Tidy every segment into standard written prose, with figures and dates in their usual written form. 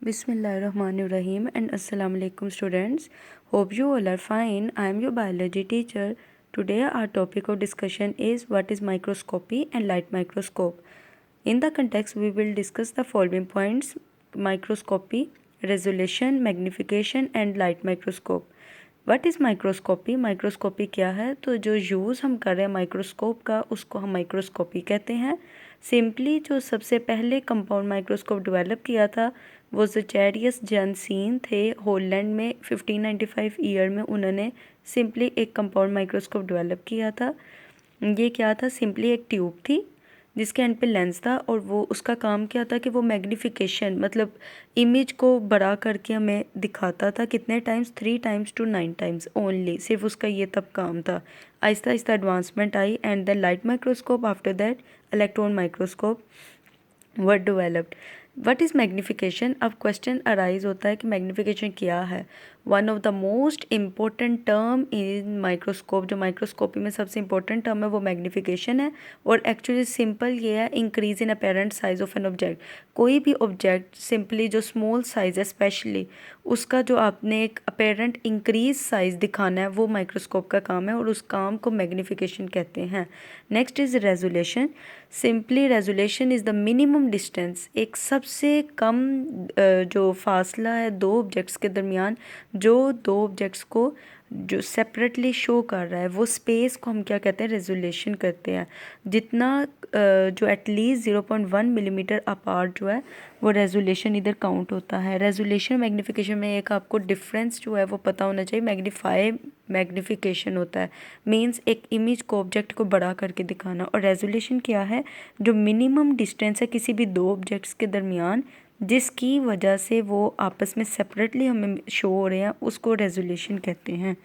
Bismillahirrahmanirrahim and Assalamu alaikum students. Hope you all are fine. I am your biology teacher. Today our topic of discussion is what is microscopy and light microscope. In the context we will discuss the following points: microscopy, resolution, magnification and light microscope. What is microscopy? Microscopy क्या है? तो जो use हम कर रहे हैं microscope का उसको हम माइक्रोस्कोपी कहते हैं। सिंपली जो सबसे पहले कंपाउंड माइक्रोस्कोप डेवलप किया था वो ज़ेचेरियस जानसीन थे हॉलैंड में 1595 ईयर में उन्होंने सिंपली एक कंपाउंड माइक्रोस्कोप डेवलप किया था। ये क्या था? सिंपली एक ट्यूब थी जिसके एंड पे लेंस था और वो उसका काम क्या था कि वो मैग्नीफिकेशन मतलब इमेज को बड़ा करके हमें दिखाता था। कितने times? 3 times to 9 times only. सिर्फ उसका ये तब काम था। Aahista Aahista advancement I and the light microscope after that electron microscope were developed. What is magnification? अब क्वेश्चन अराइज होता है कि मैग्नीफिकेशन क्या है। One of the most important term in microscope, जो माइक्रोस्कोपी में सबसे इम्पोर्टेंट टर्म है वो मैग्नीफिकेशन है। और एक्चुअली सिंपल ये है increase in apparent size of an object. कोई भी ऑब्जेक्ट सिंपली जो स्मॉल साइज है स्पेशली उसका जो आपने एक अपेरेंट इंक्रीज साइज दिखाना है वो माइक्रोस्कोप का काम है और उस काम को मैग्नीफिकेशन कहते हैं। Next is resolution. Simply resolution is the minimum distance, एक सबसे कम जो फासला है दो ऑब्जेक्ट्स के दरमियान, जो दो ऑब्जेक्ट्स को जो सेपरेटली शो कर रहा है वो स्पेस को हम क्या कहते हैं? रेजोल्यूशन करते हैं। जितना जो एटलीस्ट 0.1 मिलीमीटर अपार्ट जो है वो रेजोल्यूशन इधर काउंट होता है। रेजोल्यूशन मैग्नीफिकेशन में एक आपको डिफरेंस जो है वो पता होना चाहिए। मैग्नीफिकेशन होता है मींस एक इमेज को ऑब्जेक्ट को बड़ा करके दिखाना, और रेजोल्यूशन क्या है? जो मिनिमम डिस्टेंस है किसी भी दो ऑब्जेक्ट्स के दरमियान जिसकी वजह से वो आपस में सेपरेटली हमें शो हो रहे हैं उसको रेजोल्यूशन कहते हैं।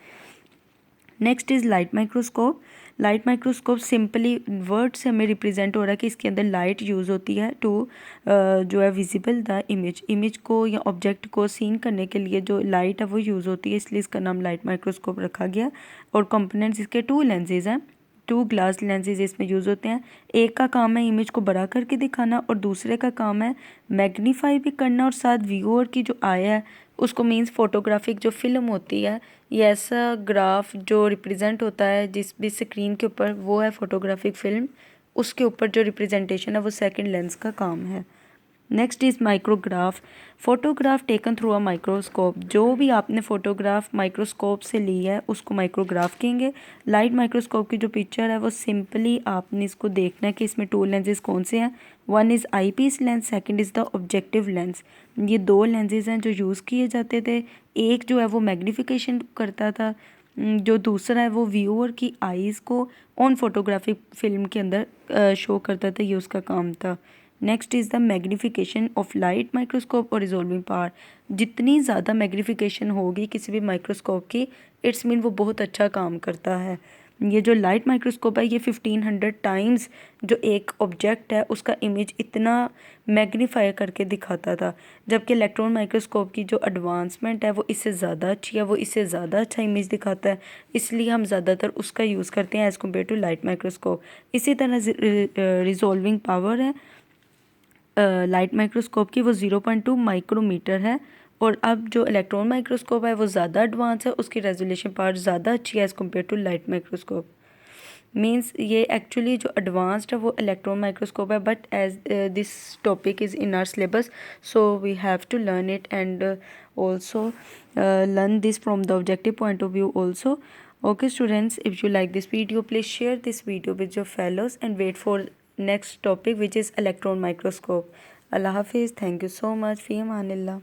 Next is light microscope. Light microscope simply word से हमें रिप्रेजेंट हो रहा है कि इसके अंदर लाइट यूज़ होती है टू जो है विजिबल द इमेज को या ऑब्जेक्ट को सीन करने के लिए जो लाइट है वो यूज़ होती है, इसलिए इसका नाम लाइट माइक्रोस्कोप रखा गया। और कंपोनेंट्स इसके 2 लेंसेज हैं, 2 ग्लास लेंसेज इसमें यूज़ होते हैं। एक का काम है इमेज को बड़ा करके दिखाना और दूसरे का काम है मैग्नीफाई भी करना और साथ व्यूअर की जो आई है उसको मींस फोटोग्राफिक जो फिल्म होती है ये ऐसा ग्राफ जो रिप्रेजेंट होता है जिस भी स्क्रीन के ऊपर वो है फोटोग्राफिक फिल्म, उसके ऊपर जो रिप्रेजेंटेशन है वो सेकंड लेंस का काम है। Next is micrograph. Photograph taken through a microscope. जो भी आपने फ़ोटोग्राफ माइक्रोस्कोप से ली है उसको माइक्रोग्राफ कहेंगे। लाइट माइक्रोस्कोप की जो पिक्चर है वो सिंपली आपने इसको देखना है कि इसमें 2 लेंसेज कौन से हैं। One is eyepiece lens, second is the objective lens. ये 2 लेंसेज हैं जो यूज़ किए जाते थे। एक जो है वो मैग्नीफिकेशन करता था, जो दूसरा है वो व्यूअर की आईज़ को ऑन फोटोग्राफिक फिल्म के अंदर शो करता था, ये उसका काम था। Next is the magnification of light microscope और रिजॉल्विंग पावर। जितनी ज़्यादा मैग्नीफिकेशन होगी किसी भी माइक्रोस्कोप की इट्स मीन वो बहुत अच्छा काम करता है। ये जो लाइट माइक्रोस्कोप है ये 1500 टाइम्स जो एक ऑब्जेक्ट है उसका इमेज इतना मैग्नीफाई करके दिखाता था, जबकि इलेक्ट्रॉन माइक्रोस्कोप की जो एडवांसमेंट है वो इससे ज़्यादा अच्छी है, वो इससे ज़्यादा अच्छा इमेज दिखाता है, इसलिए हम ज़्यादातर उसका यूज़ करते हैं as compared to light microscope. इसी तरह रिजॉल्विंग पावर है लाइट माइक्रोस्कोप की वो 0.2 माइक्रोमीटर है। और अब जो इलेक्ट्रॉन माइक्रोस्कोप है वो ज़्यादा एडवांस है, उसकी रेजोल्यूशन पावर ज़्यादा अच्छी है as compared to light microscope. Means ये एक्चुअली जो एडवांस्ड है वो इलेक्ट्रॉन माइक्रोस्कोप है, but as this topic is in our syllabus so we have to learn it and also learn this from the objective point of view also. Okay students, if you like this video please share this video with your fellows and wait for next topic which is electron microscope. Allah Hafiz. Thank you so much. Fi amanillah.